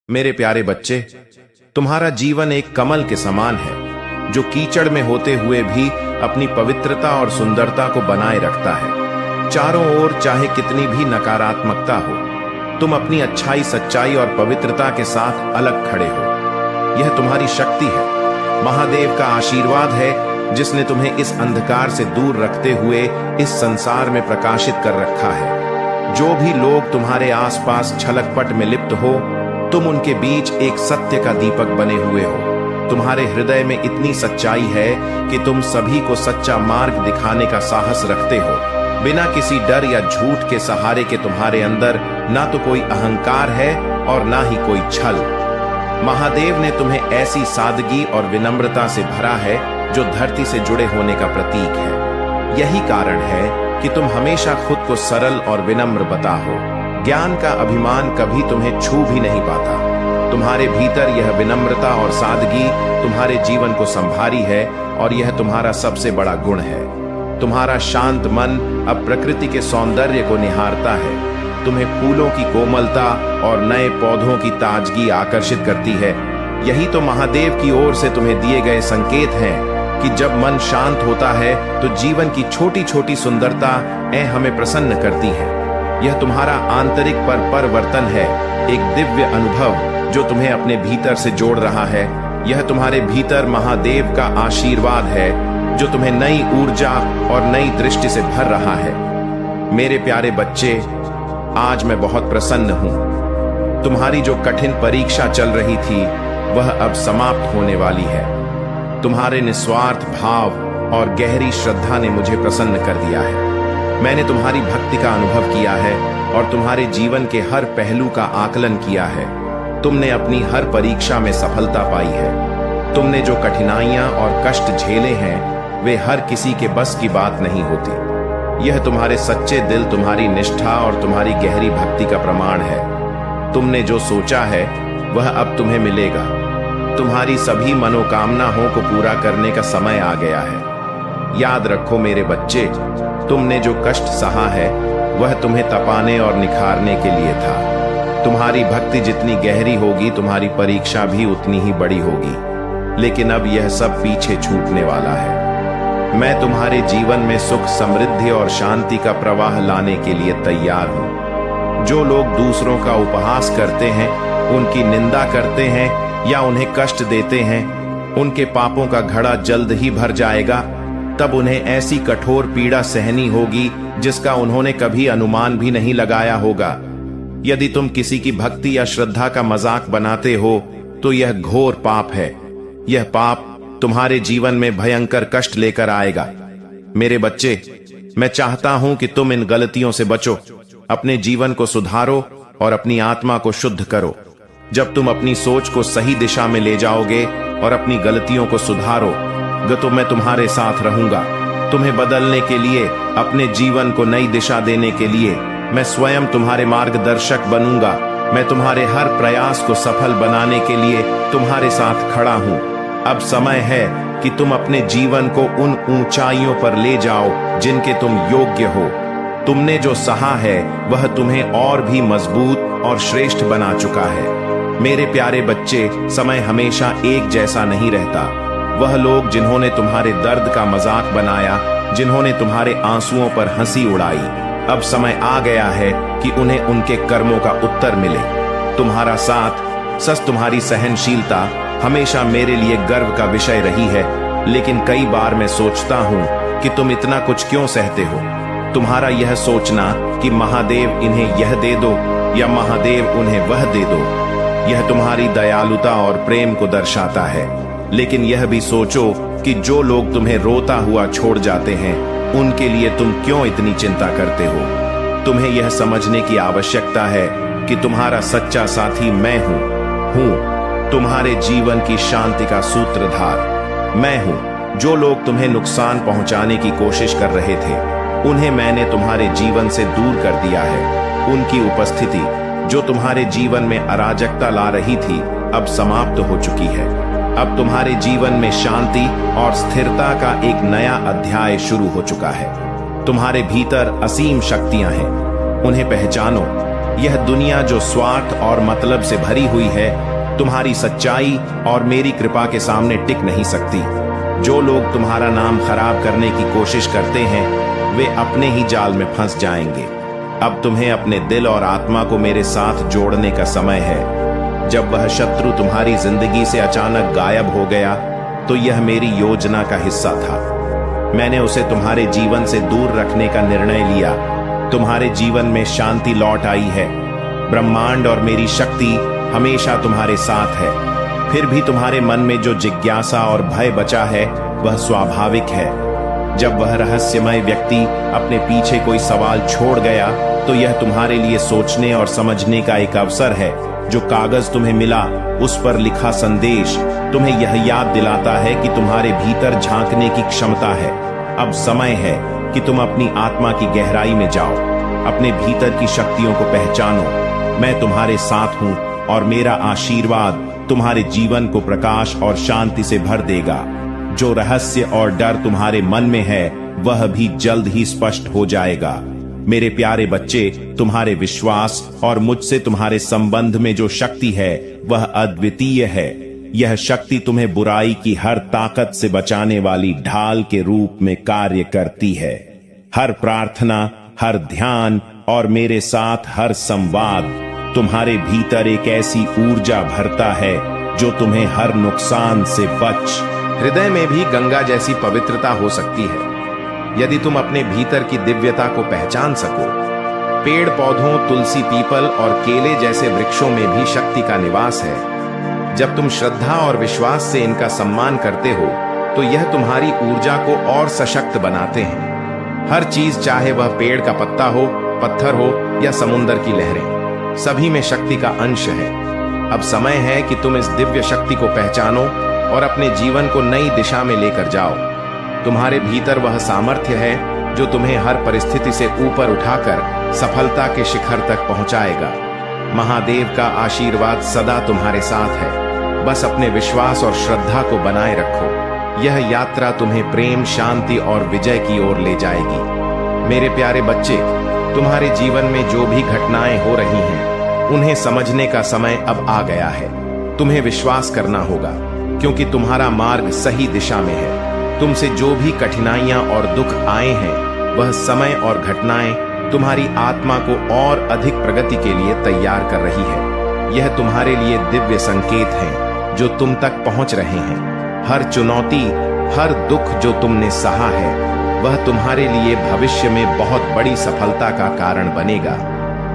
मेरे प्यारे बच्चे, तुम्हारा जीवन एक कमल के समान है जो कीचड़ में होते हुए भी अपनी पवित्रता और सुंदरता को बनाए रखता है। चारों ओर चाहे कितनी भी नकारात्मकता हो, तुम अपनी अच्छाई, सच्चाई और पवित्रता के साथ अलग खड़े हो। यह तुम्हारी शक्ति है, महादेव का आशीर्वाद है जिसने तुम्हें इस अंधकार से दूर रखते हुए इस संसार में प्रकाशित कर रखा है। जो भी लोग तुम्हारे आसपास छलकपट में लिप्त हो, तुम उनके बीच एक सत्य का दीपक बने हुए हो। तुम्हारे हृदय में इतनी सच्चाई है कि तुम सभी को सच्चा मार्ग दिखाने का साहस रखते हो। बिना किसी डर या झूठ के सहारे के तुम्हारे अंदर ना तो कोई अहंकार है और ना ही कोई छल। महादेव ने तुम्हें ऐसी सादगी और विनम्रता से भरा है जो धरती से जुड़े होने का प्रतीक है। यही कारण है कि तुम हमेशा खुद को सरल और विनम्र बता हो। ज्ञान का अभिमान कभी तुम्हें छू भी नहीं पाता। तुम्हारे भीतर यह विनम्रता और सादगी तुम्हारे जीवन को संभारी है और यह तुम्हारा सबसे बड़ा गुण है। तुम्हारा शांत मन अब प्रकृति के सौंदर्य को निहारता है। तुम्हें फूलों की कोमलता और नए पौधों की ताजगी आकर्षित करती है। यही तो महादेव की ओर से तुम्हें दिए गए संकेत हैं कि जब मन शांत होता है तो जीवन की छोटी छोटी सुंदरता हमें प्रसन्न करती है। यह तुम्हारा आंतरिक परिवर्तन है, एक दिव्य अनुभव जो तुम्हें अपने भीतर से जोड़ रहा है। यह तुम्हारे भीतर महादेव का आशीर्वाद है जो तुम्हें नई ऊर्जा और नई दृष्टि से भर रहा है। मेरे प्यारे बच्चे, आज मैं बहुत प्रसन्न हूं। तुम्हारी जो कठिन परीक्षा चल रही थी वह अब समाप्त होने वाली है। तुम्हारे निस्वार्थ भाव और गहरी श्रद्धा ने मुझे प्रसन्न कर दिया है। मैंने तुम्हारी भक्ति का अनुभव किया है और तुम्हारे जीवन के हर पहलू का आकलन किया है। तुमने अपनी हर परीक्षा में सफलता पाई है। तुमने जो कठिनाइयां और कष्ट झेले हैं वे हर किसी के बस की बात नहीं होती। यह तुम्हारे सच्चे दिल, तुम्हारी निष्ठा और तुम्हारी गहरी भक्ति का प्रमाण है। तुमने जो सोचा है वह अब तुम्हें मिलेगा। तुम्हारी सभी मनोकामनाओं को पूरा करने का समय आ गया है। याद रखो मेरे बच्चे, तुमने जो कष्ट सहा है वह तुम्हें तपाने और निखारने के लिए था। तुम्हारी भक्ति जितनी गहरी होगी, तुम्हारी परीक्षा भी उतनी ही बड़ी होगी। लेकिन अब यह सब पीछे छूटने वाला है। मैं तुम्हारे जीवन में सुख, समृद्धि और शांति का प्रवाह लाने के लिए तैयार हूं। जो लोग दूसरों का उपहास करते हैं, उनकी निंदा करते हैं या उन्हें कष्ट देते हैं, उनके पापों का घड़ा जल्द ही भर जाएगा। तब उन्हें ऐसी कठोर पीड़ा सहनी होगी जिसका उन्होंने कभी अनुमान भी नहीं लगाया होगा। यदि तुम किसी की भक्ति या श्रद्धा का मजाक बनाते हो तो यह घोर पाप है। यह पाप तुम्हारे जीवन में भयंकर कष्ट लेकर आएगा। मेरे बच्चे, मैं चाहता हूं कि तुम इन गलतियों से बचो, अपने जीवन को सुधारो और अपनी आत्मा को शुद्ध करो। जब तुम अपनी सोच को सही दिशा में ले जाओगे और अपनी गलतियों को सुधारो तो मैं तुम्हारे साथ रहूंगा। तुम्हें बदलने के लिए, अपने जीवन को नई दिशा देने के लिए मैं स्वयं तुम्हारे मार्गदर्शक बनूंगा। मैं तुम्हारे हर प्रयास को सफल बनाने के लिए तुम्हारे साथ खड़ा हूं। अब समय है कि तुम अपने जीवन को उन ऊंचाइयों पर ले जाओ जिनके तुम योग्य हो। तुमने जो सहा है वह तुम्हें और भी मजबूत और श्रेष्ठ बना चुका है। मेरे प्यारे बच्चे, समय हमेशा एक जैसा नहीं रहता। वह लोग जिन्होंने तुम्हारे दर्द का मजाक बनाया, जिन्होंने तुम्हारे आंसुओं पर हंसी उड़ाई, अब समय आ गया है कि उन्हें उनके कर्मों का उत्तर मिले। तुम्हारा साथ, सच तुम्हारी सहनशीलता हमेशा मेरे लिए गर्व का विषय रही है। लेकिन कई बार मैं सोचता हूं कि तुम इतना कुछ क्यों सहते हो। तुम्हारा यह सोचना कि महादेव इन्हें यह दे दो या महादेव उन्हें वह दे दो, यह तुम्हारी दयालुता और प्रेम को दर्शाता है। लेकिन यह भी सोचो कि जो लोग तुम्हें रोता हुआ छोड़ जाते हैं, उनके लिए तुम क्यों इतनी चिंता करते हो। तुम्हें यह समझने की आवश्यकता है कि तुम्हारा सच्चा साथी मैं हूं तुम्हारे जीवन की शांति का सूत्रधार। मैं हूं। जो लोग तुम्हें नुकसान पहुंचाने की कोशिश कर रहे थे, उन्हें मैंने तुम्हारे जीवन से दूर कर दिया है। उनकी उपस्थिति जो तुम्हारे जीवन में अराजकता ला रही थी, अब समाप्त हो चुकी है। अब तुम्हारे जीवन में शांति और स्थिरता का एक नया अध्याय शुरू हो चुका है। तुम्हारे भीतर असीम शक्तियां हैं, उन्हें पहचानो। यह दुनिया जो स्वार्थ और मतलब से भरी हुई है, तुम्हारी सच्चाई और मेरी कृपा के सामने टिक नहीं सकती। जो लोग तुम्हारा नाम खराब करने की कोशिश करते हैं, वे अपने ही जाल में फंस जाएंगे। अब तुम्हें अपने दिल और आत्मा को मेरे साथ जोड़ने का समय है। जब वह शत्रु तुम्हारी जिंदगी से अचानक गायब हो गया, तो यह मेरी योजना का हिस्सा था। मैंने उसे तुम्हारे जीवन से दूर रखने का निर्णय लिया। तुम्हारे जीवन में शांति लौट आई है। ब्रह्मांड और मेरी शक्ति हमेशा तुम्हारे साथ है। फिर भी तुम्हारे मन में जो जिज्ञासा और भय बचा है, वह स्वाभाविक है। जब वह रहस्यमय व्यक्ति अपने पीछे कोई सवाल छोड़ गया, तो यह तुम्हारे लिए सोचने और समझने का एक अवसर है। जो कागज तुम्हें मिला, उस पर लिखा संदेश तुम्हें यह याद दिलाता है कि तुम्हारे भीतर झांकने की क्षमता है। अब समय है कि तुम अपनी आत्मा की गहराई में जाओ, अपने भीतर की शक्तियों को पहचानो। मैं तुम्हारे साथ हूं और मेरा आशीर्वाद तुम्हारे जीवन को प्रकाश और शांति से भर देगा। जो रहस्य और डर तुम्हारे मन में है, वह भी जल्द ही स्पष्ट हो जाएगा। मेरे प्यारे बच्चे, तुम्हारे विश्वास और मुझसे तुम्हारे संबंध में जो शक्ति है, वह अद्वितीय है। यह शक्ति तुम्हें बुराई की हर ताकत से बचाने वाली ढाल के रूप में कार्य करती है। हर प्रार्थना, हर ध्यान और मेरे साथ हर संवाद तुम्हारे भीतर एक ऐसी ऊर्जा भरता है जो तुम्हें हर नुकसान से बच। हृदय में भी गंगा जैसी पवित्रता हो सकती है, यदि तुम अपने भीतर की दिव्यता को पहचान सको। पेड़ पौधों, तुलसी, पीपल और केले जैसे वृक्षों में भी शक्ति का निवास है। जब तुम श्रद्धा और विश्वास से इनका सम्मान करते हो, तो यह तुम्हारी ऊर्जा को और सशक्त बनाते हैं। हर चीज, चाहे वह पेड़ का पत्ता हो, पत्थर हो या समुद्र की लहरें, सभी में शक्ति का अंश है। अब समय है कि तुम इस दिव्य शक्ति को पहचानो और अपने जीवन को नई दिशा में लेकर जाओ। तुम्हारे भीतर वह सामर्थ्य है जो तुम्हें हर परिस्थिति से ऊपर उठाकर सफलता के शिखर तक पहुंचाएगा। महादेव का आशीर्वाद सदा तुम्हारे साथ है। बस अपने विश्वास और श्रद्धा को बनाए रखो। यह यात्रा तुम्हें प्रेम, शांति और विजय की ओर ले जाएगी। मेरे प्यारे बच्चे, तुम्हारे जीवन में जो भी घटनाएं हो रही हैं, उन्हें समझने का समय अब आ गया है। तुम्हें विश्वास करना होगा, क्योंकि तुम्हारा मार्ग सही दिशा में है। तुमसे जो भी कठिनाइयां और दुख आए हैं, वह समय और घटनाएं तुम्हारी आत्मा को और अधिक प्रगति के लिए तैयार कर रही है। यह तुम्हारे लिए दिव्य संकेत हैं जो तुम तक पहुंच रहे हैं। हर चुनौती, हर दुख जो तुमने सहा है, वह तुम्हारे लिए भविष्य में बहुत बड़ी सफलता का कारण बनेगा।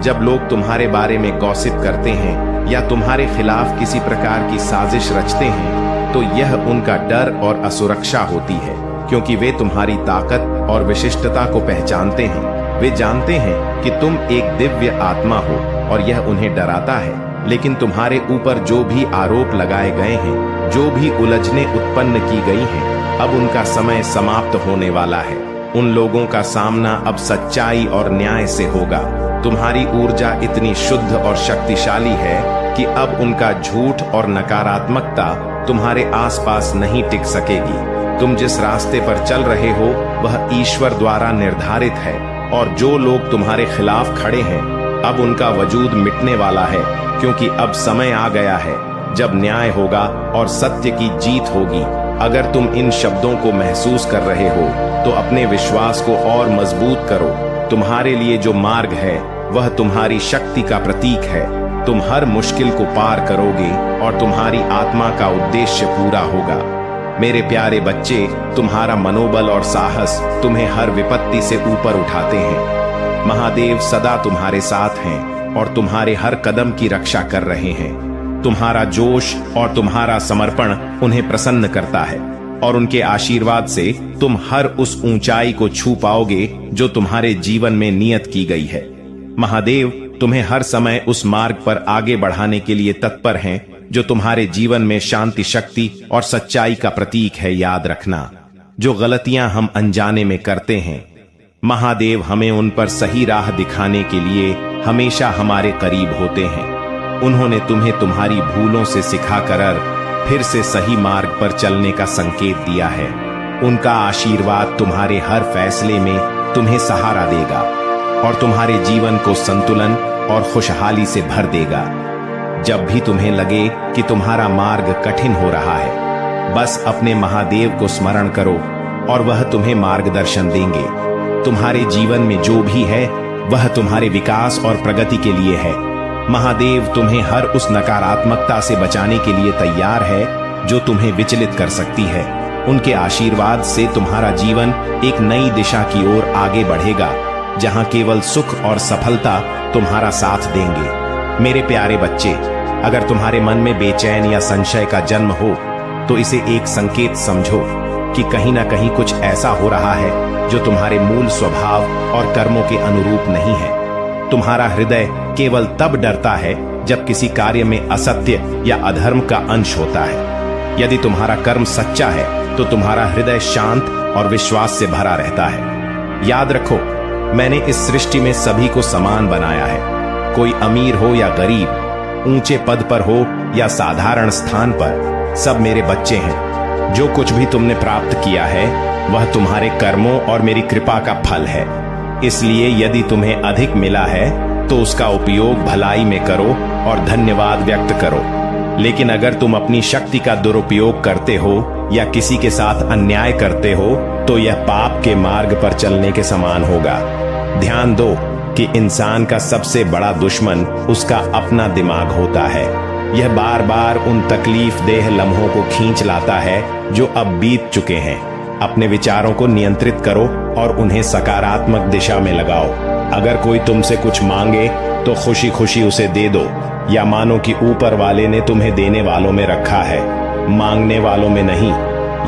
जब लोग तुम्हारे बारे में गॉसिप करते हैं या तुम्हारे खिलाफ किसी प्रकार की साजिश रचते हैं, तो यह उनका डर और असुरक्षा होती है, क्योंकि वे तुम्हारी ताकत और विशिष्टता को पहचानते हैं। वे जानते हैं कि तुम एक दिव्य आत्मा हो और यह उन्हें डराता है। लेकिन तुम्हारे ऊपर जो भी आरोप लगाए गए हैं, जो भी उलझने उत्पन्न की गई हैं, अब उनका समय समाप्त होने वाला है। उन लोगों का सामना अब सच्चाई और न्याय से होगा। तुम्हारी ऊर्जा इतनी शुद्ध और शक्तिशाली है कि अब उनका झूठ और नकारात्मकता तुम्हारे आसपास नहीं टिक सकेगी। तुम जिस रास्ते पर चल रहे हो, वह ईश्वर द्वारा निर्धारित है, और जो लोग तुम्हारे खिलाफ खड़े हैं, अब उनका वजूद मिटने वाला है, क्योंकि अब समय आ गया है जब न्याय होगा और सत्य की जीत होगी। अगर तुम इन शब्दों को महसूस कर रहे हो, तो अपने विश्वास को और मजबूत करो। तुम्हारे लिए जो मार्ग है, वह तुम्हारी शक्ति का प्रतीक है। तुम हर मुश्किल को पार करोगे और तुम्हारी आत्मा का उद्देश्य पूरा होगा। मेरे प्यारे बच्चे, तुम्हारा मनोबल और साहस तुम्हें हर विपत्ति से ऊपर उठाते हैं। महादेव सदा तुम्हारे साथ हैं और तुम्हारे हर कदम की रक्षा कर रहे हैं। तुम्हारा जोश और तुम्हारा समर्पण उन्हें प्रसन्न करता है, और उनके आशीर्वाद से तुम हर उस ऊंचाई को छू पाओगे जो तुम्हारे जीवन में नियत की गई है। महादेव तुम्हें हर समय उस मार्ग पर आगे बढ़ाने के लिए तत्पर हैं जो तुम्हारे जीवन में शांति, शक्ति और सच्चाई का प्रतीक है। याद रखना, जो गलतियां हम अनजाने में करते हैं, महादेव हमें उन पर सही राह दिखाने के लिए हमेशा हमारे करीब होते हैं। उन्होंने तुम्हें तुम्हारी भूलों से सिखाकर फिर से सही मार्ग पर चलने का संकेत दिया है। उनका आशीर्वाद तुम्हारे हर फैसले में तुम्हें सहारा देगा और तुम्हारे जीवन को संतुलन और खुशहाली से भर देगा। जब भी तुम्हें लगे कि तुम्हारा मार्ग कठिन हो रहा है, बस अपने महादेव को स्मरण करो और वह तुम्हें मार्गदर्शन देंगे। तुम्हारे जीवन में जो भी है वह तुम्हारे विकास और प्रगति के लिए है। महादेव तुम्हें हर उस नकारात्मकता से बचाने के लिए तैयार है जो तुम्हें विचलित कर सकती है। उनके आशीर्वाद से तुम्हारा जीवन एक नई दिशा की ओर आगे बढ़ेगा, जहां केवल सुख और सफलता तुम्हारा साथ देंगे। मेरे प्यारे बच्चे, अगर तुम्हारे मन में बेचैन या संशय का जन्म हो तो इसे एक संकेत समझो कि कहीं ना कहीं कुछ ऐसा हो रहा है जो तुम्हारे मूल स्वभाव और कर्मों के अनुरूप नहीं है। तुम्हारा हृदय केवल तब डरता है जब किसी कार्य में असत्य या अधर्म का अंश होता है। यदि तुम्हारा कर्म सच्चा है तो तुम्हारा हृदय शांत और विश्वास से भरा रहता है। याद रखो, मैंने इस सृष्टि में सभी को समान बनाया है। कोई अमीर हो या गरीब, ऊंचे पद पर हो या साधारण स्थान पर, सब मेरे बच्चे हैं। जो कुछ भी तुमने प्राप्त किया है वह तुम्हारे कर्मों और मेरी कृपा का फल है। इसलिए यदि तुम्हें अधिक मिला है तो उसका उपयोग भलाई में करो और धन्यवाद व्यक्त करो। लेकिन अगर तुम अपनी शक्ति का दुरुपयोग करते हो या किसी के साथ अन्याय करते हो तो यह पाप के मार्ग पर चलने के समान होगा। ध्यान दो कि इंसान का सबसे बड़ा दुश्मन उसका अपना दिमाग होता है। यह बार बार उन तकलीफ देह लम्हों को खींच लाता है जो अब बीत चुके हैं। अपने विचारों को नियंत्रित करो और उन्हें सकारात्मक दिशा में लगाओ। अगर कोई तुमसे कुछ मांगे तो खुशी खुशी उसे दे दो, या मानो कि ऊपर वाले ने तुम्हें देने वालों में रखा है, मांगने वालों में नहीं।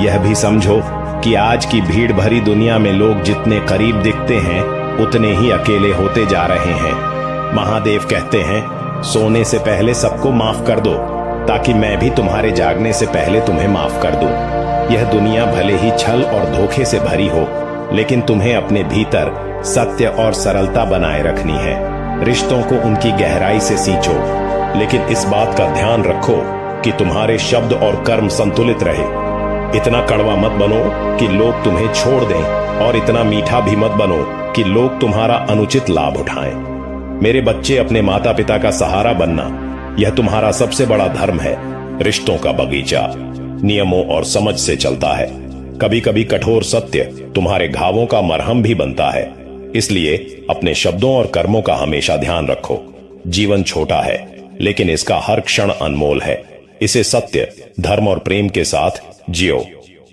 यह भी समझो कि आज की भीड़ भरी दुनिया में लोग जितने करीब दिखते हैं उतने ही अकेले होते जा रहे हैं। महादेव कहते हैं, सोने से पहले सबको माफ कर दो ताकि मैं भी तुम्हारे जागने से पहले तुम्हें माफ कर दूं। यह दुनिया भले ही छल और धोखे से भरी हो, लेकिन तुम्हें अपने भीतर सत्य और सरलता बनाए रखनी है। रिश्तों को उनकी गहराई से सींचो, लेकिन इस बात का ध्यान रखो कि तुम्हारे शब्द और कर्म संतुलित रहे। इतना कड़वा मत बनो कि लोग तुम्हें छोड़ दें, और इतना मीठा भी मत बनो कि लोग तुम्हारा अनुचित लाभ उठाएं। मेरे बच्चे, अपने माता पिता का सहारा बनना यह तुम्हारा सबसे बड़ा धर्म है। रिश्तों का बगीचा नियमों और समझ से चलता है। कभी कभी कठोर सत्य तुम्हारे घावों का मरहम भी बनता है। इसलिए अपने शब्दों और कर्मों का हमेशा ध्यान रखो। जीवन छोटा है, लेकिन इसका हर क्षण अनमोल है। इसे सत्य, धर्म और प्रेम के साथ जियो।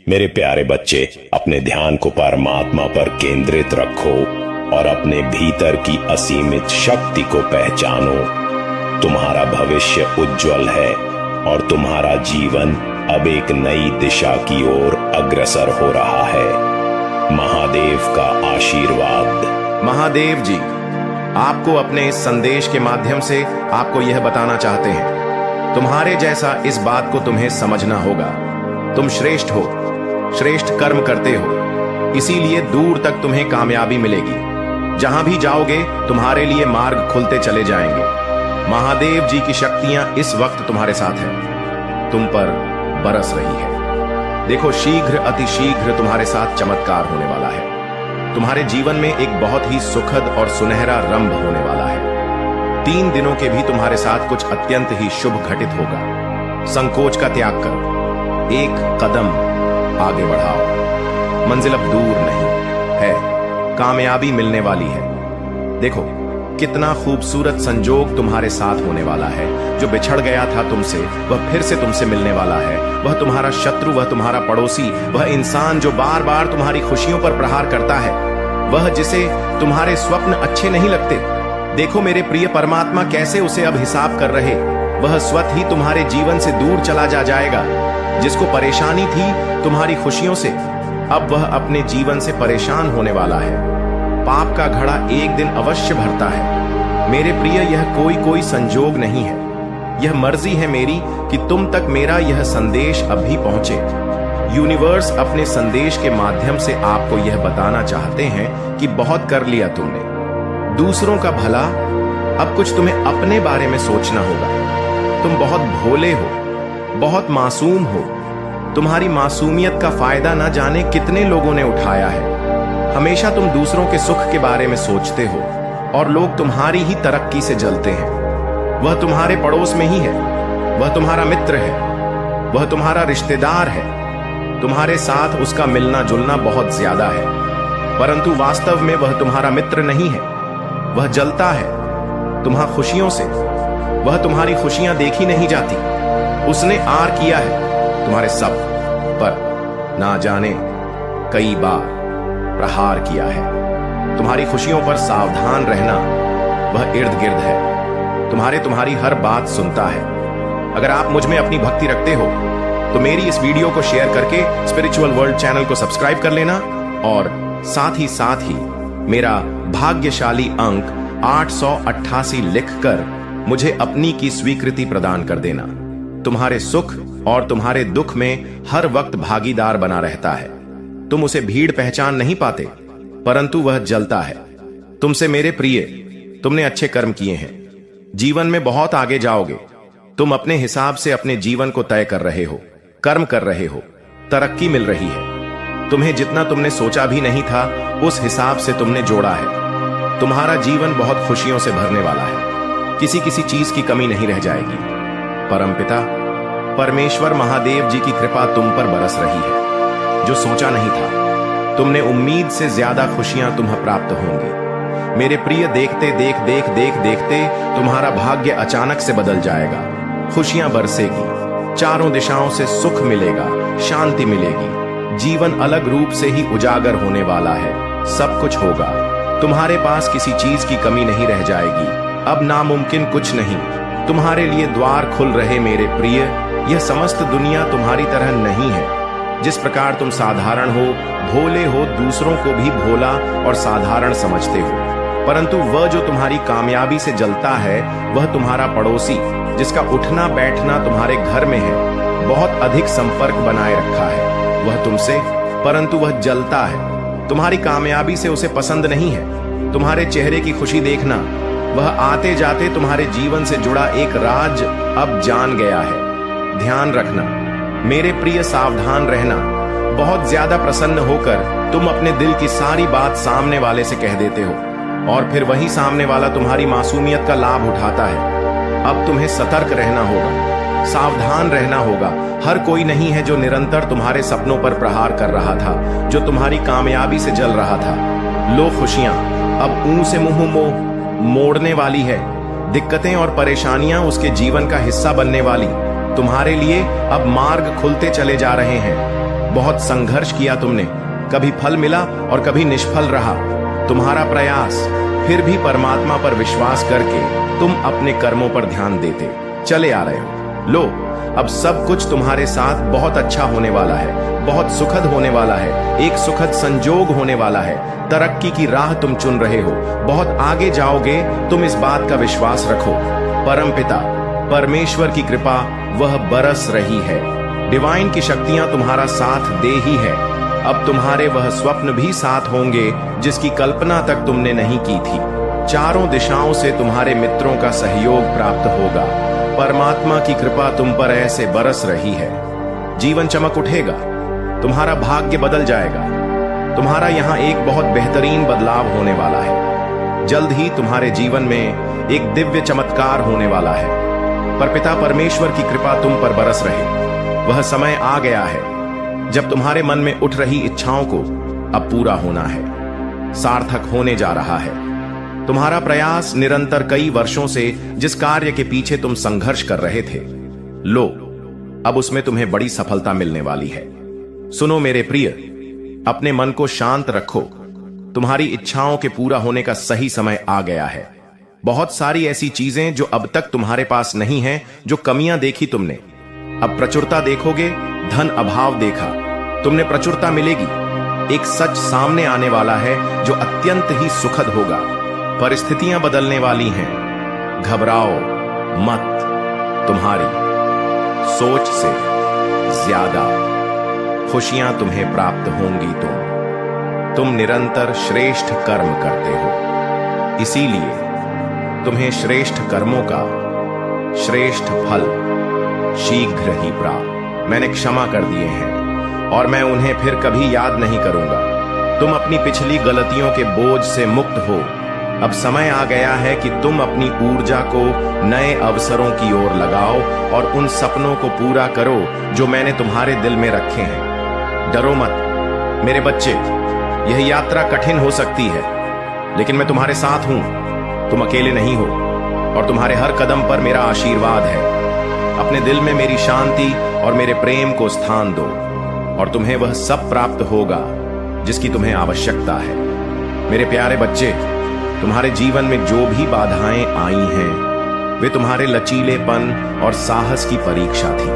मेरे प्यारे बच्चे, अपने ध्यान को परमात्मा पर केंद्रित रखो और अपने भीतर की असीमित शक्ति को पहचानो। तुम्हारा भविष्य उज्जवल है और तुम्हारा जीवन अब एक नई दिशा की ओर अग्रसर हो रहा है। महादेव का आशीर्वाद। महादेव जी आपको अपने इस संदेश के माध्यम से आपको यह बताना चाहते हैं, तुम्हारे जैसा इस बात को तुम्हें समझना होगा। तुम श्रेष्ठ हो, श्रेष्ठ कर्म करते हो, इसीलिए दूर तक तुम्हें कामयाबी मिलेगी। जहां भी जाओगे तुम्हारे लिए मार्ग खुलते चले जाएंगे। महादेव जी की शक्तियां इस वक्त तुम्हारे साथ हैं, तुम पर बरस रही है। देखो, शीघ्र अति शीघ्र तुम्हारे साथ चमत्कार होने वाला है। तुम्हारे जीवन में एक बहुत ही सुखद और सुनहरा रंभ होने वाला है। 3 दिनों के भी तुम्हारे साथ कुछ अत्यंत ही शुभ घटित होगा। संकोच का त्याग करो, एक कदम आगे बढ़ाओ। मंजिल अब दूर नहीं है, कामयाबी मिलने वाली है। देखो कितना खूबसूरत संजोग तुम्हारे साथ होने वाला है। जो बिछड़ गया था तुमसे वह फिर से तुमसे मिलने वाला है। वह तुम्हारा शत्रु, वह तुम्हारा पड़ोसी, वह इंसान जो बार बार तुम्हारी खुशियों पर प्रहार करता है, वह जिसे तुम्हारे स्वप्न अच्छे नहीं लगते, देखो मेरे प्रिय परमात्मा कैसे उसे अब हिसाब कर रहे। वह स्वतः ही तुम्हारे जीवन से दूर चला जाएगा। जिसको परेशानी थी तुम्हारी खुशियों से, अब वह अपने जीवन से परेशान होने वाला है। पाप का घड़ा एक दिन अवश्य भरता है। मेरे प्रिय, यह कोई संजोग नहीं है, यह मर्जी है मेरी कि तुम तक मेरा यह संदेश अभी पहुंचे। यूनिवर्स अपने संदेश के माध्यम से आपको यह बताना चाहते हैं कि बहुत कर लिया तुमने, दूसरों का भला, अब कुछ तुम्हें अपने बारे में सोचना होगा। तुम बहुत भोले हो, बहुत मासूम हो। तुम्हारी मासूमियत का फायदा न जाने कितने लोगों ने उठाया है। हमेशा तुम दूसरों के सुख के बारे में सोचते हो, और लोग तुम्हारी ही तरक्की से जलते हैं। वह तुम्हारे पड़ोस में ही है, वह तुम्हारा मित्र है, वह तुम्हारा रिश्तेदार है। तुम्हारे साथ उसका मिलना जुलना बहुत ज्यादा है, परंतु वास्तव में वह तुम्हारा मित्र नहीं है। वह जलता है तुम्हारी खुशियों से। वह तुम्हारी खुशियां देखी नहीं जाती। उसने आर किया है तुम्हारे सब पर, ना जाने कई बार प्रहार किया है। तुम्हारी खुशियों पर सावधान रहना। वह इर्द गिर्द है, तुम्हारी हर बात सुनता है। अगर आप मुझ में अपनी भक्ति रखते हो तो मेरी इस वीडियो को शेयर करके स्पिरिचुअल वर्ल्ड चैनल को सब्सक्राइब कर लेना, और साथ ही मेरा भाग्यशाली अंक 888 लिखकर मुझे अपनी की स्वीकृति प्रदान कर देना। तुम्हारे सुख और तुम्हारे दुख में हर वक्त भागीदार बना रहता है। तुम उसे भीड़ पहचान नहीं पाते, परंतु वह जलता है तुमसे। मेरे प्रिय, तुमने अच्छे कर्म किए हैं, जीवन में बहुत आगे जाओगे। तुम अपने हिसाब से अपने जीवन को तय कर रहे हो, कर्म कर रहे हो, तरक्की मिल रही है। तुम्हें जितना तुमने सोचा भी नहीं था उस हिसाब से तुमने जोड़ा है। तुम्हारा जीवन बहुत खुशियों से भरने वाला है। किसी चीज की कमी नहीं रह जाएगी। परमपिता परमेश्वर महादेव जी की कृपा तुम पर बरस रही है। जो सोचा नहीं था, तुमने उम्मीद से ज्यादा खुशियां तुम्हें प्राप्त होंगी। मेरे प्रिय, देखते तुम्हारा भाग्य अचानक से बदल जाएगा। खुशियां बरसेगी, चारों दिशाओं से सुख मिलेगा, शांति मिलेगी। जीवन अलग रूप से ही उजागर होने वाला है। सब कुछ होगा। तुम्हारे पास किसी चीज की कमी नहीं रह जाएगी। अब नामुमकिन कुछ नहीं। तुम्हारे लिए द्वार खुल रहे मेरे प्रिय। यह समस्त दुनिया तुम्हारी तरह नहीं है। जिस प्रकार तुम साधारण हो, भोले हो, दूसरों को भी भोला और साधारण समझते हो, परंतु वह जो तुम्हारी कामयाबी से जलता है, वह तुम्हारा पड़ोसी, जिसका उठना बैठना तुम्हारे घर में है, बहुत अधिक संपर्क बनाए रखा है वह तुमसे, परंतु वह जलता है। तुम्हारी कामयाबी से उसे पसंद नहीं है तुम्हारे चेहरे की खुशी देखना। वह आते जाते तुम्हारे जीवन से जुड़ा एक राज अब जान गया है। ध्यान रखना मेरे प्रिय, सावधान रहना। बहुत ज्यादा प्रसन्न होकर तुम अपने दिल की सारी बात सामने वाले से कह देते हो, और फिर वही सामने वाला तुम्हारी मासूमियत का लाभ उठाता है। अब तुम्हें सतर्क रहना होगा, सावधान रहना होगा। हर कोई नहीं है जो निरंतर तुम्हारे सपनों पर प्रहार कर रहा था, जो तुम्हारी कामयाबी से जल रहा था। लो खुशियां अब ऊं से मुंह मोड़ने वाली है। दिक्कतें और परेशानियां उसके जीवन का हिस्सा बनने वाली। तुम्हारे लिए अब मार्ग खुलते चले जा रहे हैं। बहुत संघर्ष किया तुमने, कभी फल मिला और कभी निष्फल रहा तुम्हारा प्रयास। फिर भी परमात्मा पर विश्वास करके तुम अपने कर्मों पर ध्यान देते चले आ रहे हो। लो अब सब कुछ तुम्हारे साथ बहुत अच्छा होने वाला है, बहुत सुखद होने वाला है। एक सुखद संजोग होने वाला है। तरक्की की राह तुम चुन रहे हो, बहुत आगे जाओगे। तुम इस बात का विश्वास रखो। परमपिता परमेश्वर की कृपा वह बरस रही है। डिवाइन की शक्तियां तुम्हारा साथ दे ही है। अब तुम्हारे वह स्वप्न भी साथ होंगे जिसकी कल्पना तक तुमने नहीं की थी। चारों दिशाओं से तुम्हारे मित्रों का सहयोग प्राप्त होगा। परमात्मा की कृपा तुम पर ऐसे बरस रही है। जीवन चमक उठेगा, तुम्हारा भाग्य बदल जाएगा। तुम्हारा यहाँ एक बहुत बेहतरीन बदलाव होने वाला है। जल्द ही तुम्हारे जीवन में एक दिव्य चमत्कार होने वाला है। पर पिता परमेश्वर की कृपा तुम पर बरस रहे। वह समय आ गया है जब तुम्हारे मन में उठ रही इच्छाओं को अब पूरा होना है, सार्थक होने जा रहा है। तुम्हारा प्रयास निरंतर कई वर्षों से जिस कार्य के पीछे तुम संघर्ष कर रहे थे, लो अब उसमें तुम्हें बड़ी सफलता मिलने वाली है। सुनो मेरे प्रिय, अपने मन को शांत रखो। तुम्हारी इच्छाओं के पूरा होने का सही समय आ गया है। बहुत सारी ऐसी चीजें जो अब तक तुम्हारे पास नहीं है, जो कमियां देखी तुमने, अब प्रचुरता देखोगे। धन अभाव देखा, तुमने प्रचुरता मिलेगी। एक सच सामने आने वाला है जो अत्यंत ही सुखद होगा। परिस्थितियां बदलने वाली हैं, घबराओ मत। तुम्हारी सोच से ज्यादा खुशियां तुम्हें प्राप्त होंगी। तुम निरंतर श्रेष्ठ कर्म करते हो, इसीलिए तुम्हें श्रेष्ठ कर्मों का श्रेष्ठ फल शीघ्र ही प्राप्त। मैंने क्षमा कर दिए हैं और मैं उन्हें फिर कभी याद नहीं करूंगा। तुम अपनी पिछली गलतियों के बोझ से मुक्त हो। अब समय आ गया है कि तुम अपनी ऊर्जा को नए अवसरों की ओर लगाओ और उन सपनों को पूरा करो जो मैंने तुम्हारे दिल में रखे हैं। डरो मत मेरे बच्चे, यह यात्रा कठिन हो सकती है, लेकिन मैं तुम्हारे साथ हूं। तुम अकेले नहीं हो और तुम्हारे हर कदम पर मेरा आशीर्वाद है। अपने दिल में मेरी शांति और मेरे प्रेम को स्थान दो और तुम्हें वह सब प्राप्त होगा जिसकी तुम्हें आवश्यकता है। मेरे प्यारे बच्चे, तुम्हारे जीवन में जो भी बाधाएं आई हैं, वे तुम्हारे लचीलेपन और साहस की परीक्षा थी।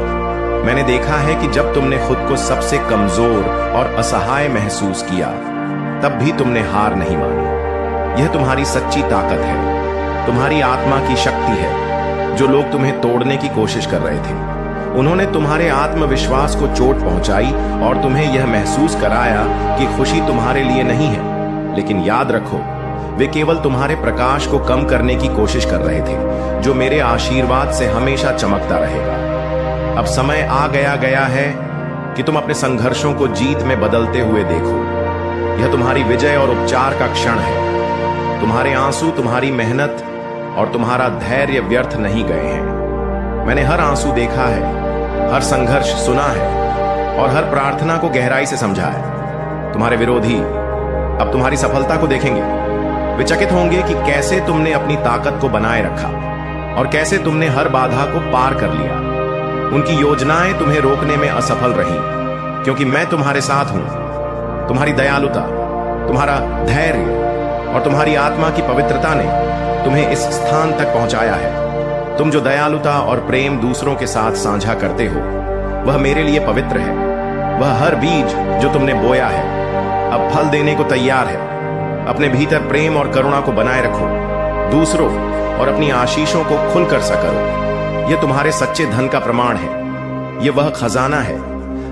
मैंने देखा है कि जब तुमने खुद को सबसे कमजोर और असहाय महसूस किया, तब भी तुमने हार नहीं मानी। यह तुम्हारी सच्ची ताकत है, तुम्हारी आत्मा की शक्ति है। जो लोग तुम्हें तोड़ने की कोशिश कर रहे थे, उन्होंने तुम्हारे आत्मविश्वास को चोट पहुंचाई और तुम्हें यह महसूस कराया कि खुशी तुम्हारे लिए नहीं है। लेकिन याद रखो, वे केवल तुम्हारे प्रकाश को कम करने की कोशिश कर रहे थे, जो मेरे आशीर्वाद से हमेशा चमकता रहेगा। अब समय आ गया है कि तुम अपने संघर्षों को जीत में बदलते हुए देखो। यह तुम्हारी विजय और उपचार का क्षण है। तुम्हारे आंसू, तुम्हारी मेहनत और तुम्हारा धैर्य व्यर्थ नहीं गए हैं। मैंने हर आंसू देखा है, हर संघर्ष सुना है और हर प्रार्थना को गहराई से समझा है। तुम्हारे विरोधी अब तुम्हारी सफलता को देखेंगे। वे चकित होंगे कि कैसे तुमने अपनी ताकत को बनाए रखा और कैसे तुमने हर बाधा को पार कर लिया। उनकी योजनाएं तुम्हें रोकने में असफल रही, क्योंकि मैं तुम्हारे साथ हूं। तुम्हारी दयालुता, तुम्हारा धैर्य और तुम्हारी आत्मा की पवित्रता ने तुम्हें इस स्थान तक पहुंचाया है। तुम जो दयालुता और प्रेम दूसरों के साथ साझा करते हो, वह मेरे लिए पवित्र है। वह हर बीज जो तुमने बोया है, अब फल देने को तैयार है। अपने भीतर प्रेम और करुणा को बनाए रखो, दूसरों और अपनी आशीषों को खुलकर सा करो। यह तुम्हारे सच्चे धन का प्रमाण है। यह वह खजाना है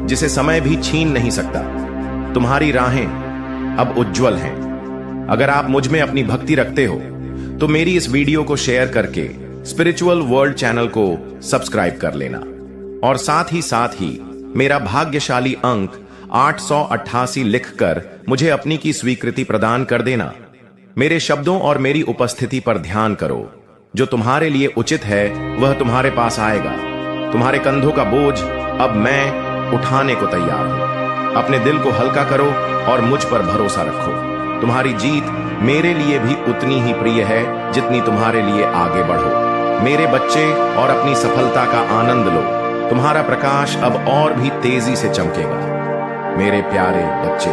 जिसे समय भी छीन नहीं सकता। तुम्हारी राहें अब उज्जवल हैं। अगर आप मुझ में अपनी भक्ति रखते हो, तो मेरी इस वीडियो को शेयर करके स्पिरिचुअल वर्ल्ड चैनल को सब्सक्राइब कर लेना और साथ ही मेरा भाग्यशाली अंक 888 लिखकर मुझे अपनी की स्वीकृति प्रदान कर देना। मेरे शब्दों और मेरी उपस्थिति पर ध्यान करो। जो तुम्हारे लिए उचित है वह तुम्हारे पास आएगा। तुम्हारे कंधों का बोझ अब मैं उठाने को तैयार हूं। अपने दिल को हल्का करो और मुझ पर भरोसा रखो। तुम्हारी जीत मेरे लिए भी उतनी ही प्रिय है जितनी तुम्हारे लिए आगे बढ़ो। मेरे बच्चे, और अपनी सफलता का आनंद लो। तुम्हारा प्रकाश अब और भी तेजी से चमकेगा। मेरे प्यारे बच्चे,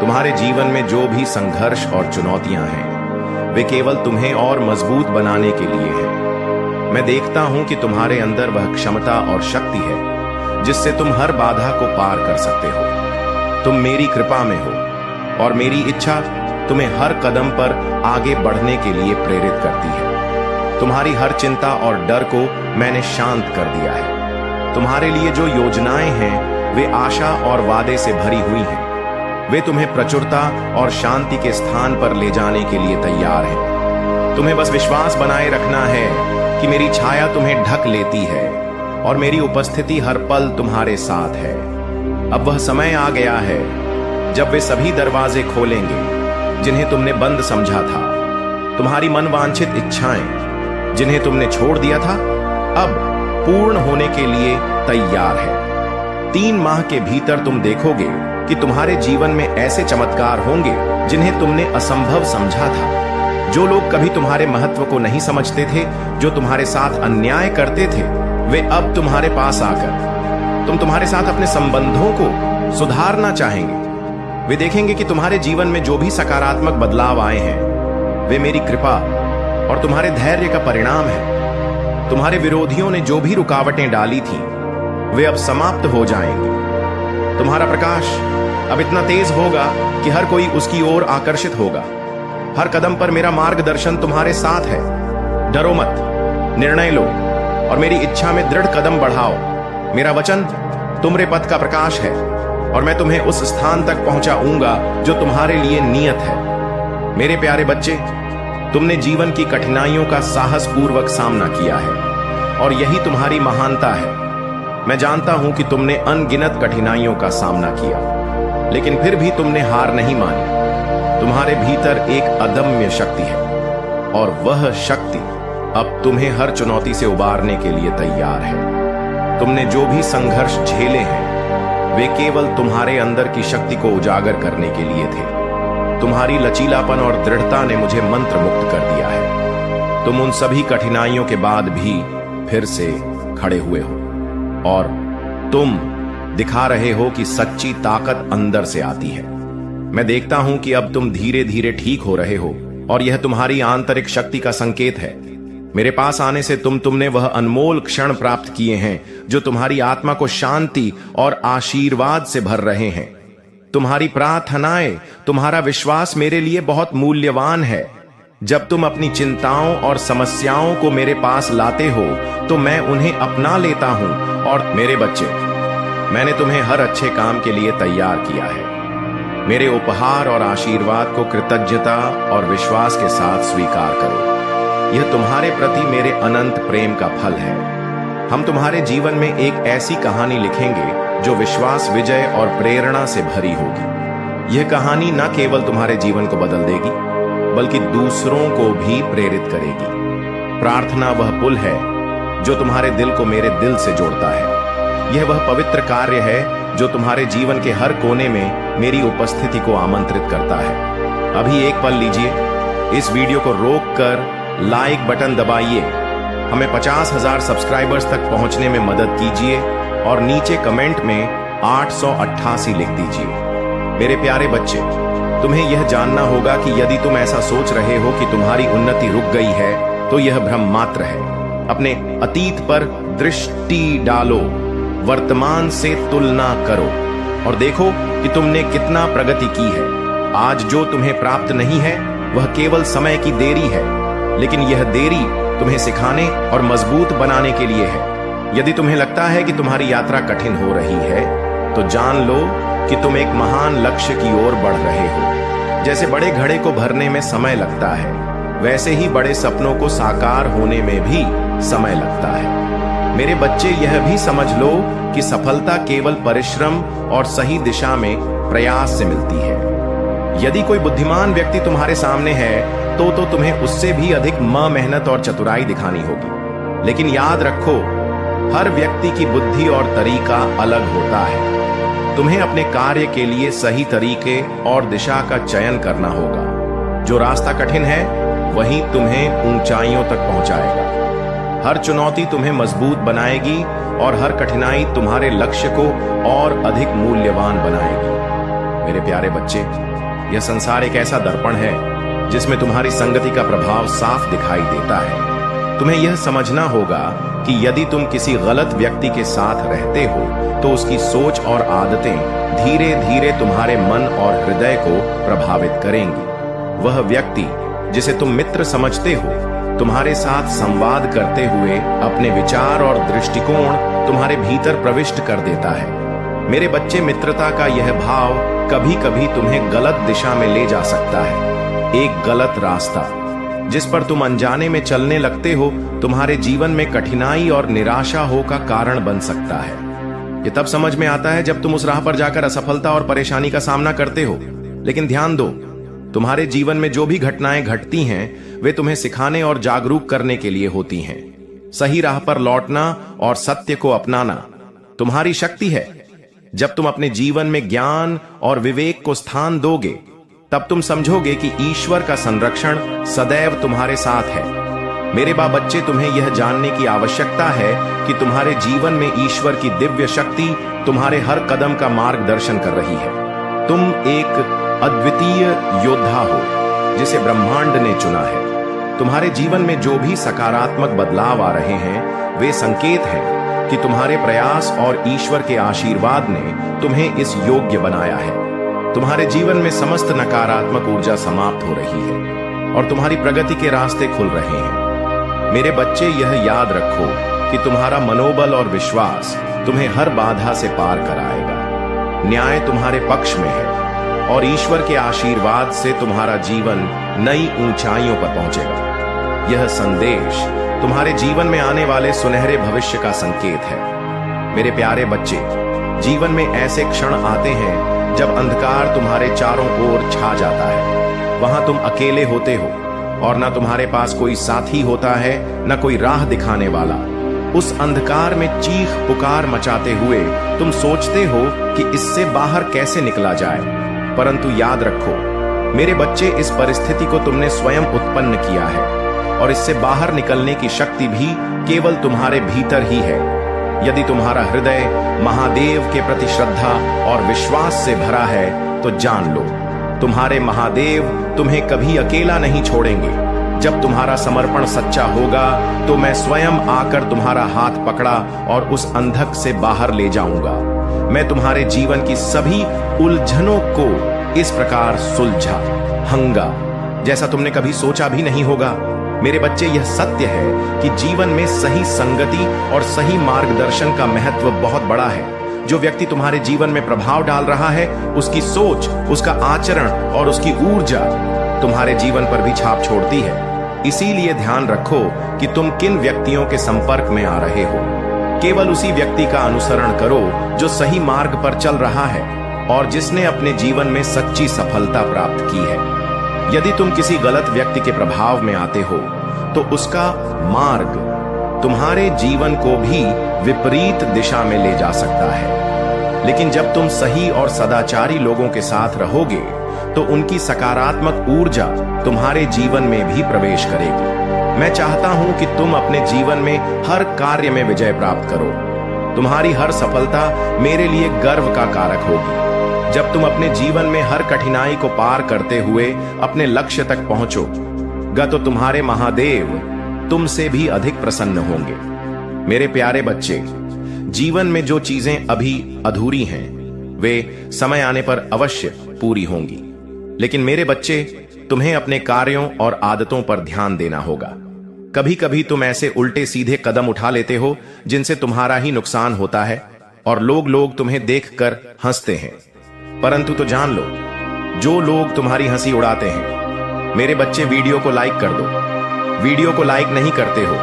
तुम्हारे जीवन में जो भी संघर्ष और चुनौतियां हैं, वे केवल तुम्हें और मजबूत बनाने के लिए हैं। मैं देखता हूं कि तुम्हारे अंदर वह क्षमता और शक्ति है जिससे तुम हर बाधा को पार कर सकते हो। तुम मेरी कृपा में हो और मेरी इच्छा तुम्हें हर कदम पर आगे बढ़ने के लिए प्रेरित करती है। तुम्हारी हर चिंता और डर को मैंने शांत कर दिया है। तुम्हारे लिए जो योजनाएं हैं, वे आशा और वादे से भरी हुई हैं। वे तुम्हें प्रचुरता और शांति के स्थान पर ले जाने के लिए तैयार हैं। तुम्हें बस विश्वास बनाए रखना है कि मेरी छाया तुम्हें ढक लेती है और मेरी उपस्थिति हर पल तुम्हारे साथ है। अब वह समय आ गया है जब वे सभी दरवाजे खोलेंगे जिन्हें तुमने बंद समझा था। तुम्हारी मनवांछित इच्छाएं जिन्हें तुमने छोड़ दिया था, अब पूर्ण होने के लिए तैयार है। 3 माह के भीतर तुम देखोगे कि तुम्हारे जीवन में ऐसे चमत्कार होंगे जिन्हें तुमने असंभव समझा था। जो लोग कभी तुम्हारे महत्व को नहीं समझते थे, जो तुम्हारे साथ अन्याय करते थे, वे अब तुम्हारे पास आकर तुम्हारे साथ अपने संबंधों को सुधारना चाहेंगे। वे देखेंगे कि तुम्हारे जीवन में जो भी सकारात्मक बदलाव आए हैं, वे मेरी कृपा और तुम्हारे धैर्य का परिणाम है। तुम्हारे विरोधियों ने जो भी रुकावटें डाली थी, वे अब समाप्त हो जाएंगी। तुम्हारा प्रकाश अब इतना तेज होगा कि हर कोई उसकी ओर आकर्षित होगा। हर कदम पर मेरा मार्गदर्शन तुम्हारे साथ है। डरो मत, निर्णय लो और मेरी इच्छा में दृढ़ कदम बढ़ाओ। मेरा वचन तुम्हारे पथ का प्रकाश है और मैं तुम्हें उस स्थान तक पहुंचाऊंगा जो तुम्हारे लिए नियत है। मेरे प्यारे बच्चे, तुमने जीवन की कठिनाइयों का साहस पूर्वक सामना किया है और यही तुम्हारी महानता है। मैं जानता हूं कि तुमने अनगिनत कठिनाइयों का सामना किया, लेकिन फिर भी तुमने हार नहीं मानी। तुम्हारे भीतर एक अदम्य शक्ति है और वह शक्ति अब तुम्हें हर चुनौती से उबारने के लिए तैयार है। तुमने जो भी संघर्ष झेले हैं वे केवल तुम्हारे अंदर की शक्ति को उजागर करने के लिए थे। तुम्हारी लचीलापन और दृढ़ता ने मुझे मंत्र मुक्त कर दिया है। तुम उन सभी कठिनाइयों के बाद भी फिर से खड़े हुए हो और तुम दिखा रहे हो कि सच्ची ताकत अंदर से आती है। मैं देखता हूं कि अब तुम धीरे धीरे ठीक हो रहे हो और यह तुम्हारी आंतरिक शक्ति का संकेत है। मेरे पास आने से तुमने वह अनमोल क्षण प्राप्त किए हैं जो तुम्हारी आत्मा को शांति और आशीर्वाद से भर रहे हैं। तुम्हारी प्रार्थनाएं, तुम्हारा विश्वास मेरे लिए बहुत मूल्यवान है। जब तुम अपनी चिंताओं और समस्याओं को मेरे पास लाते हो तो मैं उन्हें अपना लेता हूं। और मेरे बच्चे, मैंने तुम्हें हर अच्छे काम के लिए तैयार किया है। मेरे उपहार और आशीर्वाद को कृतज्ञता और विश्वास के साथ स्वीकार करो। यह तुम्हारे प्रति मेरे अनंत प्रेम का फल है। हम तुम्हारे जीवन में एक ऐसी कहानी लिखेंगे जो विश्वास, विजय और प्रेरणा से भरी होगी। यह कहानी न केवल तुम्हारे जीवन को बदल देगी बल्कि दूसरों को भी प्रेरित करेगी। प्रार्थना वह पुल है जो तुम्हारे दिल को मेरे दिल से जोड़ता है। यह वह पवित्र कार्य है जो तुम्हारे जीवन के हर कोने में मेरी उपस्थिति को आमंत्रित करता है। अभी एक पल लीजिए, इस वीडियो को रोककर लाइक बटन दबाइए, हमें 50,000 सब्सक्राइबर्स तक पहुंचने में मदद कीजिए और नीचे कमेंट में 888 लिख दीजिए। मेरे प्यारे बच्चे, तुम्हें यह जानना होगा कि यदि तुम ऐसा सोच रहे हो कि तुम्हारी उन्नति रुक गई है तो यह भ्रम मात्र है। अपने अतीत पर दृष्टि डालो, वर्तमान से तुलना करो और देखो कि तुमने कितना प्रगति की है। आज जो तुम्हें प्राप्त नहीं है वह केवल समय की देरी है, लेकिन यह देरी तुम्हें सिखाने और मजबूत बनाने के लिए है। यदि तुम्हें लगता है कि तुम्हारी यात्रा कठिन हो रही है तो जान लो कि तुम एक महान लक्ष्य की ओर बढ़ रहे हो। जैसे बड़े घड़े को भरने में समय लगता है, वैसे ही बड़े सपनों को साकार होने में भी समय लगता है। मेरे बच्चे, यह भी समझ लो कि सफलता केवल परिश्रम और सही दिशा में प्रयास से मिलती है। यदि कोई बुद्धिमान व्यक्ति तुम्हारे सामने है तो तुम्हें उससे भी अधिक मेहनत और चतुराई दिखानी होगी। लेकिन याद रखो, हर व्यक्ति की बुद्धि और तरीका अलग होता है। तुम्हें अपने कार्य के लिए सही तरीके और दिशा का चयन करना होगा। जो रास्ता कठिन है वही तुम्हें ऊंचाइयों तक पहुंचाएगा। हर चुनौती तुम्हें मजबूत बनाएगी और हर कठिनाई तुम्हारे लक्ष्य को और अधिक मूल्यवान बनाएगी। मेरे प्यारे बच्चे, यह संसार एक ऐसा दर्पण है जिसमें तुम्हारी संगति का प्रभाव साफ दिखाई देता है। तुम्हें यह समझना होगा कि यदि तुम किसी गलत व्यक्ति के साथ रहते हो तो उसकी सोच और आदतें धीरे धीरे तुम्हारे मन और हृदय को प्रभावित करेंगी। वह व्यक्ति जिसे तुम मित्र समझते हो तुम्हारे साथ संवाद करते हुए अपने विचार और दृष्टिकोण तुम्हारे भीतर प्रविष्ट कर देता है। मेरे बच्चे, मित्रता का यह भाव कभी कभी तुम्हें गलत दिशा में ले जा सकता है। एक गलत रास्ता जिस पर तुम अनजाने में चलने लगते हो तुम्हारे जीवन में कठिनाई और निराशा हो का कारण बन सकता है। यह तब समझ में आता है जब तुम उस राह पर जाकर असफलता और परेशानी का सामना करते हो। लेकिन ध्यान दो, तुम्हारे जीवन में जो भी घटनाएं घटती हैं वे तुम्हें सिखाने और जागरूक करने के लिए होती हैं। सही राह पर लौटना और सत्य को अपनाना तुम्हारी शक्ति है। जब तुम अपने जीवन में ज्ञान और विवेक को स्थान दोगे तब तुम समझोगे कि ईश्वर का संरक्षण सदैव तुम्हारे साथ है। मेरे बच्चे, तुम्हें यह जानने की आवश्यकता है कि तुम्हारे जीवन में ईश्वर की दिव्य शक्ति तुम्हारे हर कदम का मार्गदर्शन कर रही है। तुम एक अद्वितीय योद्धा हो जिसे ब्रह्मांड ने चुना है। तुम्हारे जीवन में जो भी सकारात्मक बदलाव आ रहे हैं वे संकेत हैं कि तुम्हारे प्रयास और ईश्वर के आशीर्वाद ने तुम्हें इस योग्य बनाया है। तुम्हारे जीवन में समस्त नकारात्मक ऊर्जा समाप्त हो रही है और तुम्हारी प्रगति के रास्ते खुल रहे हैं। मेरे बच्चे, यह याद रखो कि तुम्हारा मनोबल और विश्वास तुम्हें हर बाधा से पार कराएगा। न्याय तुम्हारे पक्ष में है और ईश्वर के आशीर्वाद से तुम्हारा जीवन नई ऊंचाइयों पर पहुंचेगा। यह संदेश तुम्हारे जीवन में आने वाले सुनहरे भविष्य का संकेत है। मेरे प्यारे बच्चे, जीवन में ऐसे क्षण आते हैं जब अंधकार तुम्हारे चारों ओर छा जाता है। वहां तुम अकेले होते हो, और ना तुम्हारे पास कोई साथी होता है, न कोई राह दिखाने वाला। उस अंधकार में चीख पुकार मचाते हुए तुम सोचते हो कि इससे बाहर कैसे निकला जाए, परंतु याद रखो मेरे बच्चे, इस परिस्थिति को तुमने स्वयं उत्पन्न किया है और इससे बाहर निकलने की शक्ति भी केवल तुम्हारे भीतर ही है। यदि तुम्हारा हृदय महादेव के प्रति श्रद्धा और विश्वास से भरा है तो जान लो, तुम्हारे महादेव तुम्हें कभी अकेला नहीं छोड़ेंगे। जब तुम्हारा समर्पण सच्चा होगा तो मैं स्वयं आकर तुम्हारा हाथ पकड़ा और उस अंधक से बाहर ले जाऊंगा। मैं तुम्हारे जीवन की सभी उलझनों को इस प्रकार सुलझाऊंगा जैसा तुमने कभी सोचा भी नहीं होगा। मेरे बच्चे, यह सत्य है कि जीवन में सही संगति और सही मार्गदर्शन का महत्व बहुत बड़ा है। जो व्यक्ति तुम्हारे जीवन में प्रभाव डाल रहा है, उसकी सोच, उसका आचरण और उसकी ऊर्जा तुम्हारे जीवन पर भी छाप छोड़ती है। इसीलिए ध्यान रखो कि तुम किन व्यक्तियों के संपर्क में आ रहे हो। केवल उसी व्यक्ति का अनुसरण करो जो सही मार्ग पर चल रहा है और जिसने अपने जीवन में सच्ची सफलता प्राप्त की है। यदि तुम किसी गलत व्यक्ति के प्रभाव में आते हो तो उसका मार्ग तुम्हारे जीवन को भी विपरीत दिशा में ले जा सकता है। लेकिन जब तुम सही और सदाचारी लोगों के साथ रहोगे तो उनकी सकारात्मक ऊर्जा तुम्हारे जीवन में भी प्रवेश करेगी। मैं चाहता हूं कि तुम अपने जीवन में हर कार्य में विजय प्राप्त करो। तुम्हारी हर सफलता मेरे लिए गर्व का कारक होगी। जब तुम अपने जीवन में हर कठिनाई को पार करते हुए अपने लक्ष्य तक पहुंचोगे तो तुम्हारे महादेव तुमसे भी अधिक प्रसन्न होंगे। मेरे प्यारे बच्चे, जीवन में जो चीजें अभी अधूरी हैं वे समय आने पर अवश्य पूरी होंगी। लेकिन मेरे बच्चे, तुम्हें अपने कार्यों और आदतों पर ध्यान देना होगा। कभी कभी तुम ऐसे उल्टे सीधे कदम उठा लेते हो जिनसे तुम्हारा ही नुकसान होता है और लोग तुम्हें देखकर हंसते हैं। परंतु तो जान लो, जो लोग तुम्हारी हंसी उड़ाते हैं, मेरे बच्चे, वीडियो को लाइक कर दो। वीडियो को लाइक नहीं करते हो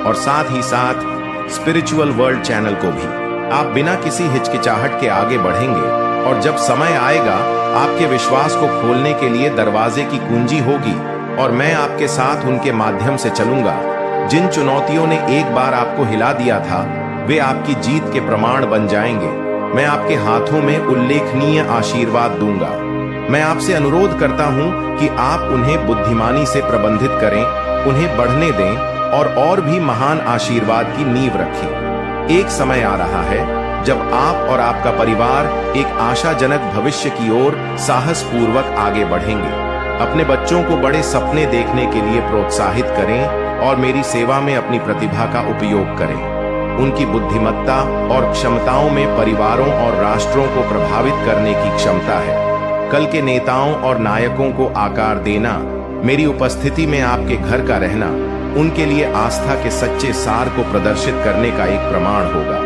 और साथ ही साथ स्पिरिचुअल वर्ल्ड चैनल को भी। आप बिना किसी हिचकिचाहट के आगे बढ़ेंगे और जब समय आएगा आपके विश्वास को खोलने के लिए दरवाजे की कुंजी होगी और मैं आपके साथ उनके माध्यम से चलूंगा। जिन चुनौतियों ने एक बार आपको हिला दिया था वे आपकी जीत के प्रमाण बन जाएंगे। मैं आपके हाथों में उल्लेखनीय आशीर्वाद दूंगा। मैं आपसे अनुरोध करता हूं कि आप उन्हें बुद्धिमानी से प्रबंधित करें, उन्हें बढ़ने दें और भी महान आशीर्वाद की नींव रखें। एक समय आ रहा है जब आप और आपका परिवार एक आशाजनक भविष्य की ओर साहसपूर्वक आगे बढ़ेंगे। अपने बच्चों को बड़े सपने देखने के लिए प्रोत्साहित करें और मेरी सेवा में अपनी प्रतिभा का उपयोग करें। उनकी बुद्धिमत्ता और क्षमताओं में परिवारों और राष्ट्रों को प्रभावित करने की क्षमता है। कल के नेताओं और नायकों को आकार देना, मेरी उपस्थिति में आपके घर का रहना, उनके लिए आस्था के सच्चे सार को प्रदर्शित करने का एक प्रमाण होगा।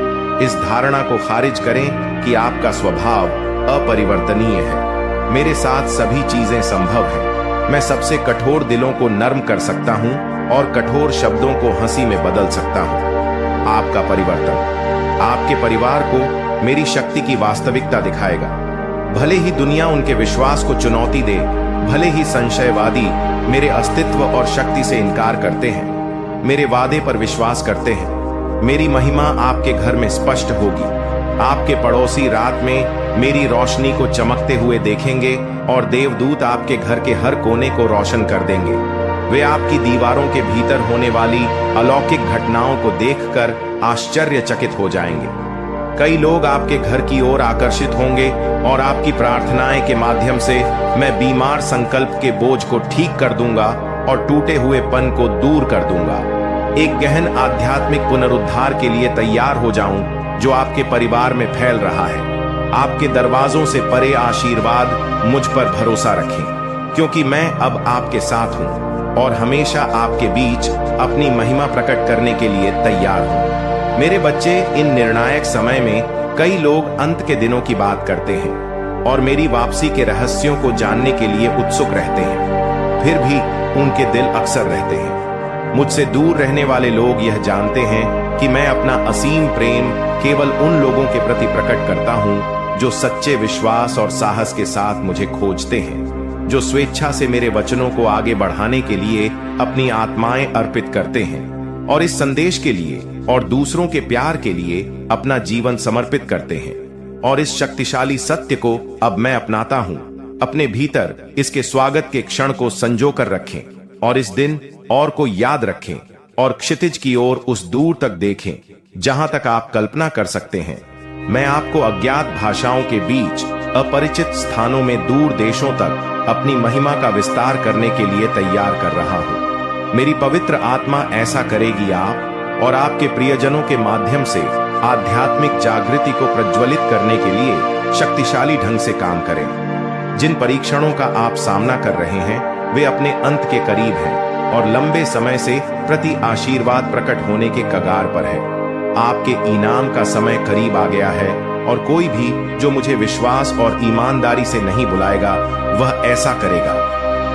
इस धारणा को खारिज करें कि आपका स्वभाव अपरिवर्तनीय है। मेरे साथ सभी चीजें संभव हैं। मैं सबसे कठोर दिलों को नर्म कर सकता हूं और कठोर शब्दों को हंसी में बदल सकता हूं। आपका परिवर्तन आपके परिवार को मेरी शक्ति की वास्तविकता दिखाएगा। भले ही दुनिया उनके विश्वास को चुनौती दे, भले ही संशयवादी मेरे अस्तित्व और शक्ति से इनकार करते हैं, मेरे वादे पर विश्वास करते हैं। मेरी महिमा आपके घर में स्पष्ट होगी। आपके पड़ोसी रात में मेरी रोशनी को चमकते हुए देखेंगे और देवदूत आपके घर के हर कोने को रोशन कर देंगे। वे आपकी दीवारों के भीतर होने वाली अलौकिक घटनाओं को देखकर आश्चर्यचकित हो जाएंगे। कई लोग आपके घर की ओर आकर्षित होंगे और आपकी प्रार्थनाएं के माध्यम से मैं बीमार संकल्प के बोझ को ठीक कर दूंगा और टूटे हुए पन को दूर कर दूंगा। एक गहन आध्यात्मिक पुनरुद्धार के लिए तैयार हो जाऊं जो आपके परिवार में फैल रहा है। आपके दरवाजों से परे आशीर्वाद मुझ पर भरोसा रखें, क्योंकि मैं अब आपके साथ हूं और हमेशा आपके बीच अपनी महिमा प्रकट करने के लिए तैयार हूं। मेरे बच्चे, इन निर्णायक समय में कई लोग अंत के दिनों की बात करते हैं और मेरी वापसी के रहस्यों को जानने के लिए उत्सुक रहते हैं। फिर भी उनके दिल अक्सर रहते हैं। मुझसे दूर रहने वाले लोग यह जानते हैं कि मैं अपना असीम प्रेम केवल उन लोगों के प्रति प्रकट करता हूं जो सच्चे विश्वास और साहस के साथ मुझे खोजते हैं। जो स्वेच्छा से मेरे वचनों को आगे बढ़ाने के लिए अपनी आत्माएं अर्पित करते हैं और इस संदेश के लिए और दूसरों के प्यार के लिए अपना जीवन समर्पित करते हैं। और इस शक्तिशाली सत्य को अब मैं अपनाता हूं। अपने भीतर इसके स्वागत के क्षण को संजो कर रखें और इस दिन और को याद रखें और क्षितिज की ओर उस दूर तक देखें जहां तक आप कल्पना कर सकते हैं। मैं आपको अज्ञात भाषाओं के बीच अपरिचित स्थानों में दूर देशों तक अपनी महिमा का विस्तार करने के लिए तैयार कर रहा हूं। मेरी पवित्र आत्मा ऐसा करेगी। आप और आपके प्रियजनों के माध्यम से आध्यात्मिक जागृति को प्रज्वलित करने के लिए शक्तिशाली ढंग से काम करें। जिन परीक्षणों का आप सामना कर रहे हैं वे अपने अंत के करीब हैं और लंबे समय से प्रति आशीर्वाद प्रकट होने के कगार पर है। आपके इनाम का समय करीब आ गया है और कोई भी जो मुझे विश्वास और ईमानदारी से नहीं बुलाएगा वह ऐसा करेगा।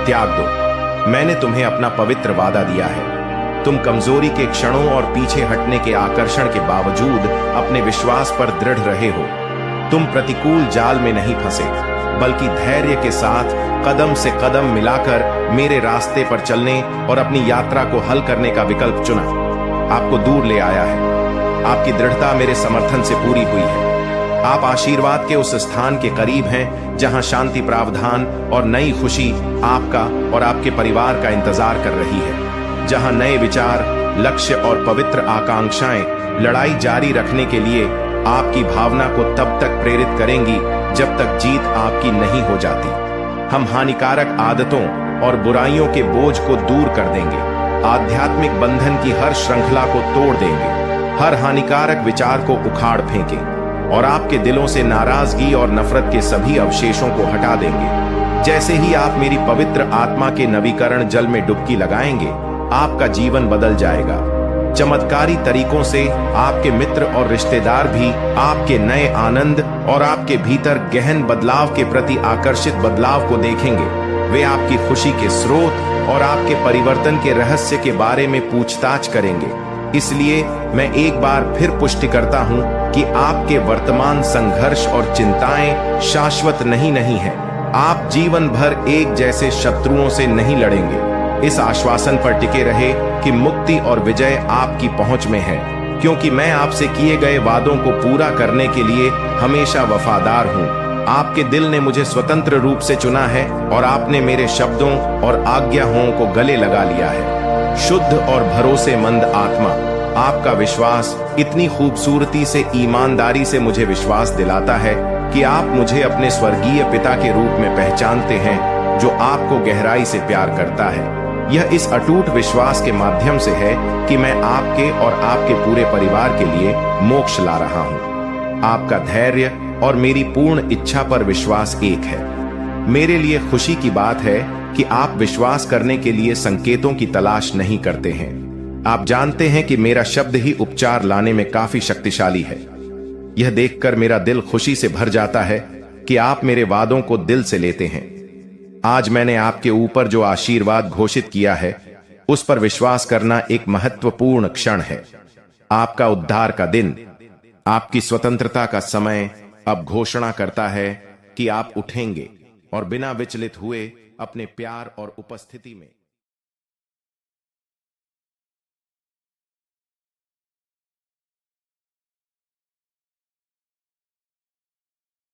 त्याग दो। मैंने तुम्हें अपना पवित्र वादा दिया है। तुम कमजोरी के क्षणों और पीछे हटने के आकर्षण के बावजूद अपने विश्वास पर दृढ़ रहे हो। तुम प्रतिकूल जाल में नहीं फंसे बल्कि धैर्य के साथ कदम से कदम मिलाकर मेरे रास्ते पर चलने और अपनी यात्रा को हल करने का विकल्प चुना। आपको दूर ले आया है। आपकी दृढ़ता मेरे समर्थन से पूरी हुई है। आप आशीर्वाद के उस स्थान के करीब हैं जहां शांति, प्रावधान और नई खुशी आपका और आपके परिवार का इंतजार कर रही है। जहां नए विचार, लक्ष्य और पवित्र आकांक्षाएं लड़ाई जारी रखने के लिए आपकी भावना को तब तक प्रेरित करेंगी जब तक जीत आपकी नहीं हो जाती। हम हानिकारक आदतों और बुराइयों के बोझ को दूर कर देंगे। आध्यात्मिक बंधन की हर श्रृंखला को तोड़ देंगे। हर हानिकारक विचार को उखाड़ फेंके और आपके दिलों से नाराजगी और नफरत के सभी अवशेषों को हटा देंगे। जैसे ही आप मेरी पवित्र आत्मा के नवीकरण जल में डुबकी लगाएंगे, आपका जीवन बदल जाएगा। चमत्कारी तरीकों से आपके मित्र और रिश्तेदार भी आपके नए आनंद और आपके भीतर गहन बदलाव के प्रति आकर्षित बदलाव को देखेंगे। वे आपकी खुशी के स्रोत और आपके परिवर्तन के रहस्य के बारे में पूछताछ करेंगे। इसलिए मैं एक बार फिर पुष्टि करता हूं कि आपके वर्तमान संघर्ष और चिंताएं शाश्वत नहीं हैं। आप जीवन भर एक जैसे शत्रुओं से नहीं लड़ेंगे। इस आश्वासन पर टिके रहे कि मुक्ति और विजय आपकी पहुंच में है, क्योंकि मैं आपसे किए गए वादों को पूरा करने के लिए हमेशा वफादार हूं। आपके दिल ने मुझे स्वतंत्र रूप से चुना है और आपने मेरे शब्दों और आज्ञाओं को गले लगा लिया है। शुद्ध और भरोसेमंद आत्मा, आपका विश्वास इतनी खूबसूरती से, ईमानदारी से मुझे विश्वास दिलाता है कि आप मुझे अपने स्वर्गीय पिता के रूप में पहचानते हैं, जो आपको गहराई से प्यार करता है। यह इस अटूट विश्वास के माध्यम से है कि मैं आपके और आपके पूरे परिवार के लिए मोक्ष ला रहा हूं। आपका धैर्य और मेरी पूर्ण इच्छा पर विश्वास एक है। मेरे लिए खुशी की बात है कि आप विश्वास करने के लिए संकेतों की तलाश नहीं करते हैं। आप जानते हैं कि मेरा शब्द ही उपचार लाने में काफी शक्तिशाली है। यह देखकर मेरा दिल खुशी से भर जाता है कि आप मेरे वादों को दिल से लेते हैं। आज मैंने आपके ऊपर जो आशीर्वाद घोषित किया है, उस पर विश्वास करना एक महत्वपूर्ण क्षण है। आपका उद्धार का दिन, आपकी स्वतंत्रता का समय अब घोषणा करता है कि आप उठेंगे और बिना विचलित हुए अपने प्यार और उपस्थिति में